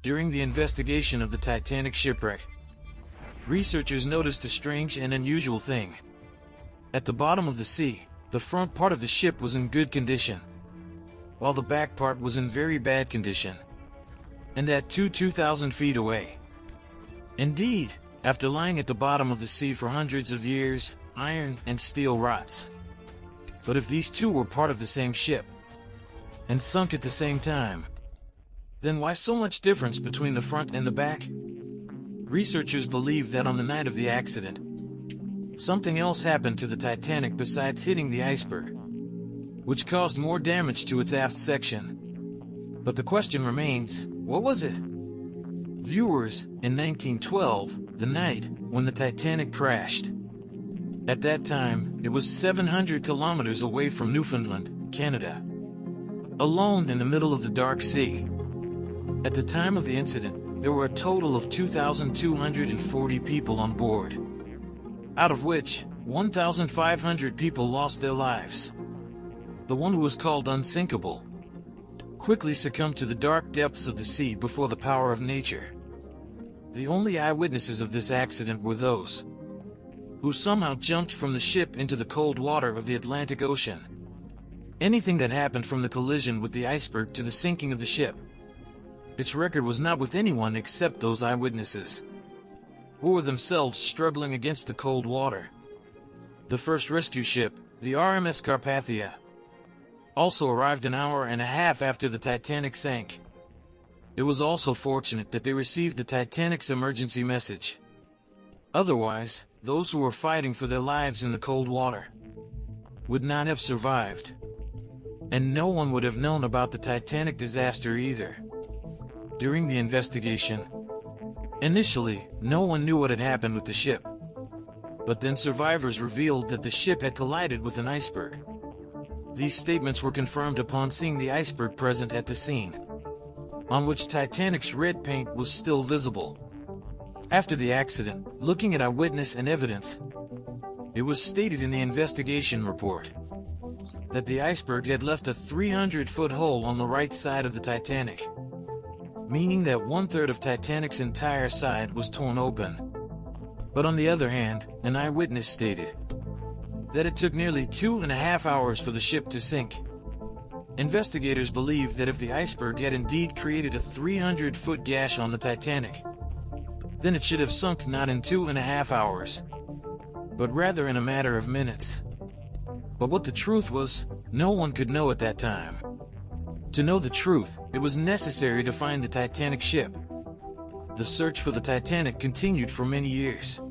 During the investigation of the Titanic shipwreck, researchers noticed a strange and unusual thing. At the bottom of the sea, the front part of the ship was in good condition, while the back part was in very bad condition, and that 2,000 feet away. Indeed, after lying at the bottom of the sea for hundreds of years, iron and steel rots. But if these two were part of the same ship, and sunk at the same time, then why so much difference between the front and the back? Researchers believe that on the night of the accident, something else happened to the Titanic besides hitting the iceberg, which caused more damage to its aft section. But the question remains, what was it? Viewers, in 1912, the night when the Titanic crashed. At that time, it was 700 kilometers away from Newfoundland, Canada, alone in the middle of the dark sea. At the time of the incident, there were a total of 2,240 people on board, out of which 1,500 people lost their lives. The one who was called unsinkable quickly succumbed to the dark depths of the sea before the power of nature. The only eyewitnesses of this accident were those who somehow jumped from the ship into the cold water of the Atlantic Ocean. Anything that happened from the collision with the iceberg to the sinking of the ship, its record was not with anyone except those eyewitnesses, who were themselves struggling against the cold water. The first rescue ship, the RMS Carpathia, also arrived an hour and a half after the Titanic sank. It was also fortunate that they received the Titanic's emergency message. Otherwise, those who were fighting for their lives in the cold water would not have survived. And no one would have known about the Titanic disaster either. During the investigation, initially, no one knew what had happened with the ship. But then survivors revealed that the ship had collided with an iceberg. These statements were confirmed upon seeing the iceberg present at the scene, on which Titanic's red paint was still visible. After the accident, looking at eyewitness and evidence, it was stated in the investigation report that the iceberg had left a 300-foot hole on the right side of the Titanic, meaning that 1/3 of Titanic's entire side was torn open. But on the other hand, an eyewitness stated that it took nearly 2.5 hours for the ship to sink. Investigators believe that if the iceberg had indeed created a 300-foot gash on the Titanic, then it should have sunk not in 2.5 hours, but rather in a matter of minutes. But what the truth was, no one could know at that time. To know the truth, it was necessary to find the Titanic ship. The search for the Titanic continued for many years,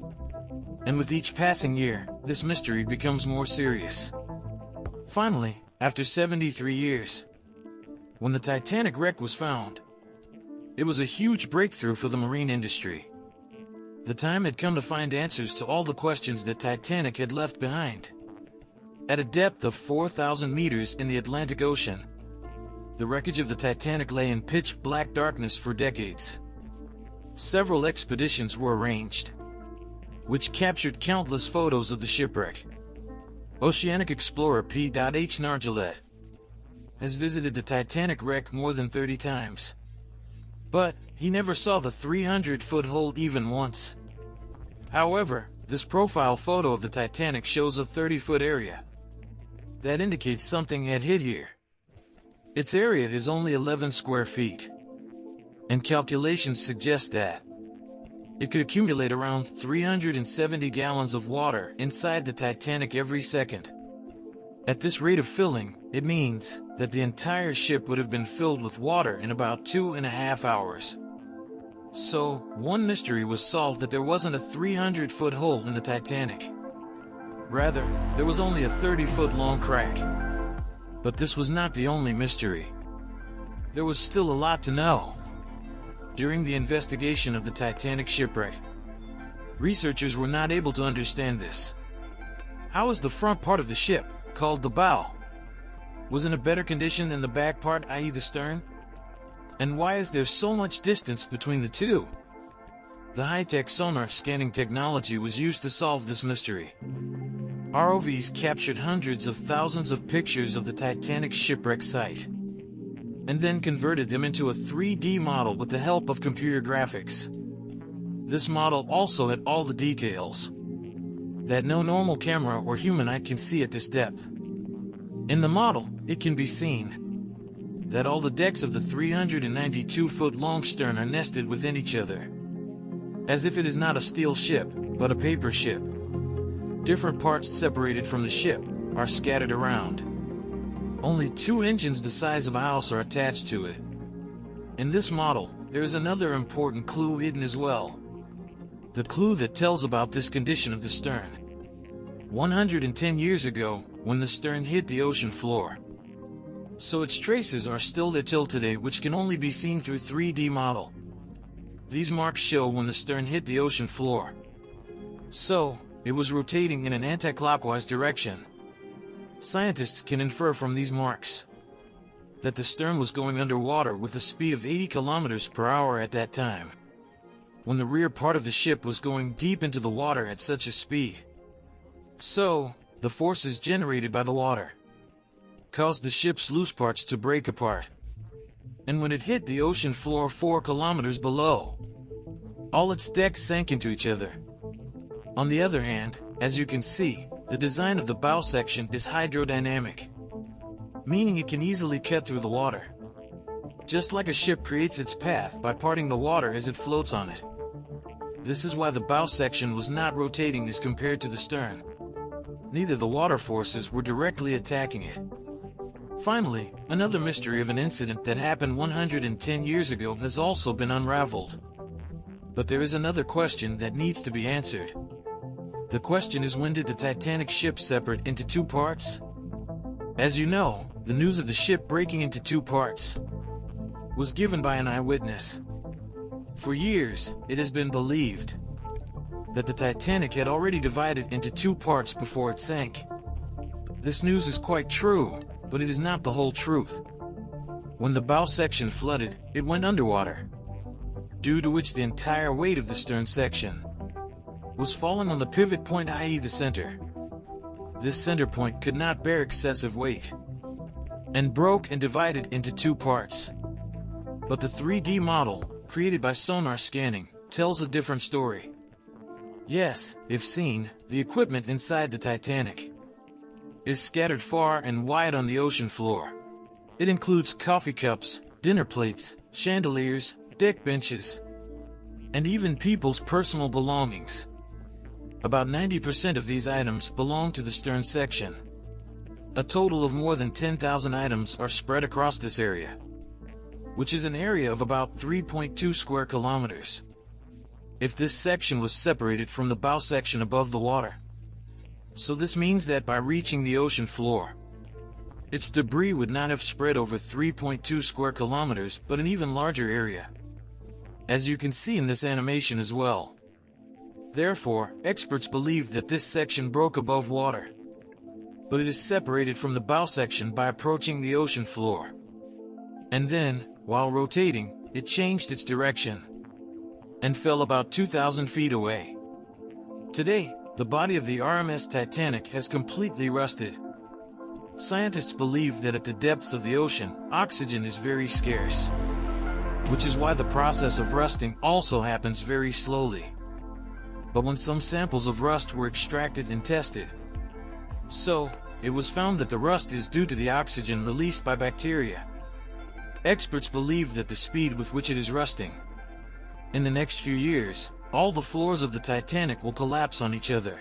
and with each passing year, this mystery becomes more serious. Finally, after 73 years, when the Titanic wreck was found, it was a huge breakthrough for the marine industry. The time had come to find answers to all the questions that Titanic had left behind. At a depth of 4,000 meters in the Atlantic Ocean, the wreckage of the Titanic lay in pitch-black darkness for decades. Several expeditions were arranged, which captured countless photos of the shipwreck. Oceanic explorer P.H. Nargeolet has visited the Titanic wreck more than 30 times, but he never saw the 300-foot hole even once. However, this profile photo of the Titanic shows a 30-foot area. That indicates something had hit here. Its area is only 11 square feet, and calculations suggest that it could accumulate around 370 gallons of water inside the Titanic every second. At this rate of filling, it means that the entire ship would have been filled with water in about 2.5 hours. So, one mystery was solved, that there wasn't a 300-foot hole in the Titanic. Rather, there was only a 30-foot long crack. But this was not the only mystery. There was still a lot to know. During the investigation of the Titanic shipwreck, researchers were not able to understand this. How is the front part of the ship, called the bow, was in a better condition than the back part, i.e. the stern? And why is there so much distance between the two? The high-tech sonar scanning technology was used to solve this mystery. ROVs captured hundreds of thousands of pictures of the Titanic shipwreck site. and then converted them into a 3D model with the help of computer graphics. This model also had all the details that no normal camera or human eye can see at this depth. In the model, it can be seen that all the decks of the 392-foot-long stern are nested within each other, as if it is not a steel ship, but a paper ship. Different parts separated from the ship are scattered around. Only 2 engines the size of a house are attached to it. In this model, there is another important clue hidden as well. The clue that tells about this condition of the stern. 110 years ago, when the stern hit the ocean floor. So its traces are still there till today, which can only be seen through 3D model. These marks show when the stern hit the ocean floor. So, it was rotating in an anti-clockwise direction. Scientists can infer from these marks that the stern was going underwater with a speed of 80 kilometers per hour at that time, when the rear part of the ship was going deep into the water at such a speed. So, the forces generated by the water caused the ship's loose parts to break apart. And when it hit the ocean floor 4 kilometers below, all its decks sank into each other. On the other hand, as you can see, the design of the bow section is hydrodynamic, meaning it can easily cut through the water, just like a ship creates its path by parting the water as it floats on it. This is why the bow section was not rotating as compared to the stern. Neither the water forces were directly attacking it. Finally, another mystery of an incident that happened 110 years ago has also been unraveled. But there is another question that needs to be answered. The question is, when did the Titanic ship separate into 2 parts? As you know, the news of the ship breaking into 2 parts was given by an eyewitness. For years, it has been believed that the Titanic had already divided into 2 parts before it sank. This news is quite true, but it is not the whole truth. When the bow section flooded, it went underwater, due to which the entire weight of the stern section was falling on the pivot point, i.e. the center. This center point could not bear excessive weight, and broke and divided into 2 parts. But the 3D model, created by sonar scanning, tells a different story. Yes, if seen, the equipment inside the Titanic is scattered far and wide on the ocean floor. It includes coffee cups, dinner plates, chandeliers, deck benches, and even people's personal belongings. About 90% of these items belong to the stern section. A total of more than 10,000 items are spread across this area, which is an area of about 3.2 square kilometers. If this section was separated from the bow section above the water, so this means that by reaching the ocean floor, its debris would not have spread over 3.2 square kilometers, but an even larger area, as you can see in this animation as well. Therefore, experts believe that this section broke above water, but it is separated from the bow section by approaching the ocean floor. And then, while rotating, it changed its direction and fell about 2,000 feet away. Today, the body of the RMS Titanic has completely rusted. Scientists believe that at the depths of the ocean, oxygen is very scarce, which is why the process of rusting also happens very slowly. But when some samples of rust were extracted and tested, so it was found that the rust is due to the oxygen released by bacteria. Experts believe that the speed with which it is rusting, in the next few years, all the floors of the Titanic will collapse on each other,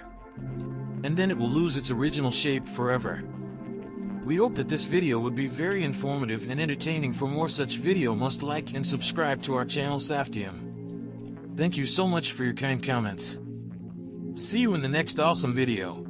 and then it will lose its original shape forever. We hope that this video would be very informative and entertaining. For more such video, must like and subscribe to our channel Saftium. Thank you so much for your kind comments. See you in the next awesome video.